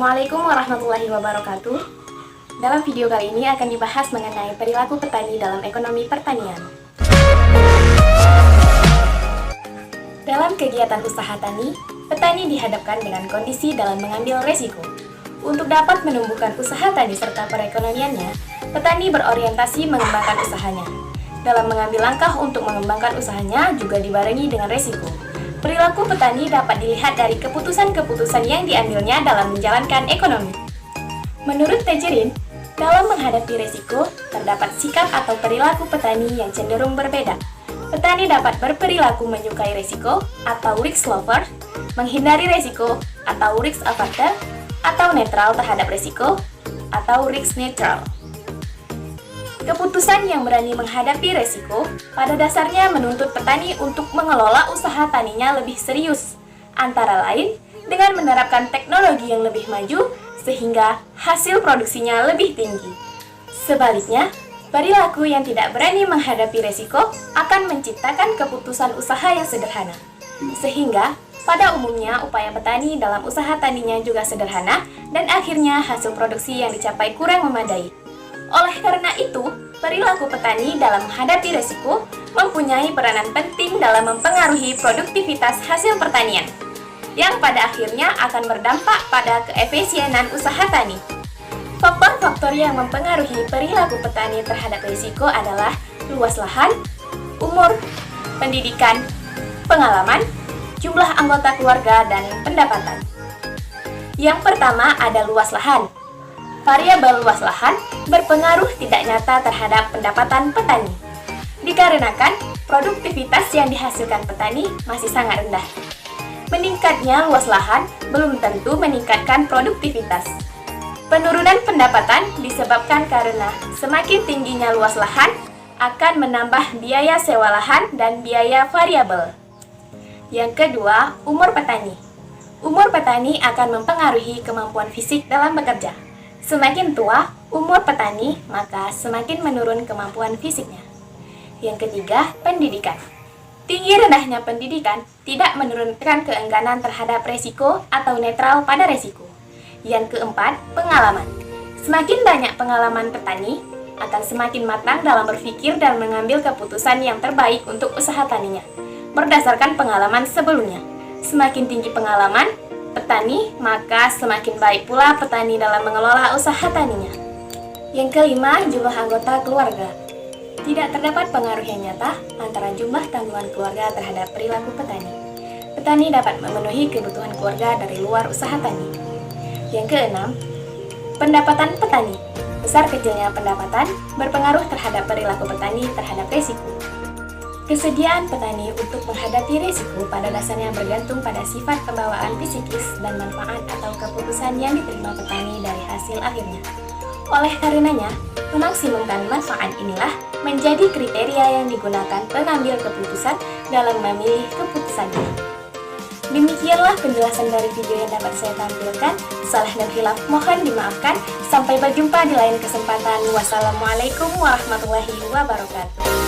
Assalamualaikum warahmatullahi wabarakatuh. Dalam video kali ini akan dibahas mengenai perilaku petani dalam ekonomi pertanian. Dalam kegiatan usaha tani, petani dihadapkan dengan kondisi dalam mengambil resiko. Untuk dapat menumbuhkan usaha tani serta perekonomiannya, petani berorientasi mengembangkan usahanya. Dalam mengambil langkah untuk mengembangkan usahanya juga dibarengi dengan resiko. Perilaku petani dapat dilihat dari keputusan-keputusan yang diambilnya dalam menjalankan ekonomi. Menurut Tejerin, dalam menghadapi resiko, terdapat sikap atau perilaku petani yang cenderung berbeda. Petani dapat berperilaku menyukai resiko atau risk lover, menghindari resiko atau risk averter, atau netral terhadap resiko atau risk neutral. Keputusan yang berani menghadapi resiko pada dasarnya menuntut petani untuk mengelola usaha taninya lebih serius, antara lain dengan menerapkan teknologi yang lebih maju sehingga hasil produksinya lebih tinggi. Sebaliknya, perilaku yang tidak berani menghadapi resiko akan menciptakan keputusan usaha yang sederhana. Sehingga, pada umumnya upaya petani dalam usaha taninya juga sederhana dan akhirnya hasil produksi yang dicapai kurang memadai. Oleh karena itu, perilaku petani dalam menghadapi resiko mempunyai peranan penting dalam mempengaruhi produktivitas hasil pertanian, yang pada akhirnya akan berdampak pada keefisienan usaha tani. Faktor-faktor yang mempengaruhi perilaku petani terhadap risiko adalah luas lahan, umur, pendidikan, pengalaman, jumlah anggota keluarga, dan pendapatan. Yang pertama ada luas lahan. Variabel luas lahan berpengaruh tidak nyata terhadap pendapatan petani, dikarenakan produktivitas yang dihasilkan petani masih sangat rendah. Meningkatnya luas lahan belum tentu meningkatkan produktivitas. Penurunan pendapatan disebabkan karena semakin tingginya luas lahan akan menambah biaya sewa lahan dan biaya variabel. Yang kedua, umur petani. Umur petani akan mempengaruhi kemampuan fisik dalam bekerja. Semakin tua umur petani, maka semakin menurun kemampuan fisiknya. Yang ketiga, pendidikan. Tinggi rendahnya pendidikan tidak menurunkan keengganan terhadap resiko atau netral pada resiko. Yang keempat, pengalaman. Semakin banyak pengalaman petani, akan semakin matang dalam berpikir dan mengambil keputusan yang terbaik untuk usaha taninya, berdasarkan pengalaman sebelumnya. Semakin tinggi pengalaman petani, maka semakin baik pula petani dalam mengelola usaha taninya. Yang kelima, jumlah anggota keluarga. Tidak terdapat pengaruh yang nyata antara jumlah tanggungan keluarga terhadap perilaku petani. Petani dapat memenuhi kebutuhan keluarga dari luar usaha tani. Yang keenam, pendapatan petani. Besar kecilnya pendapatan berpengaruh terhadap perilaku petani terhadap risiko. Kesediaan petani untuk menghadapi risiko pada dasarnya bergantung pada sifat pembawaan psikis dan manfaat atau keputusan yang diterima petani dari hasil akhirnya. Oleh karenanya, memaksimumkan manfaat inilah menjadi kriteria yang digunakan pengambil keputusan dalam memilih keputusannya. Demikianlah penjelasan dari video yang dapat saya tampilkan. Salah dan khilaf mohon dimaafkan. Sampai berjumpa di lain kesempatan. Wassalamualaikum warahmatullahi wabarakatuh.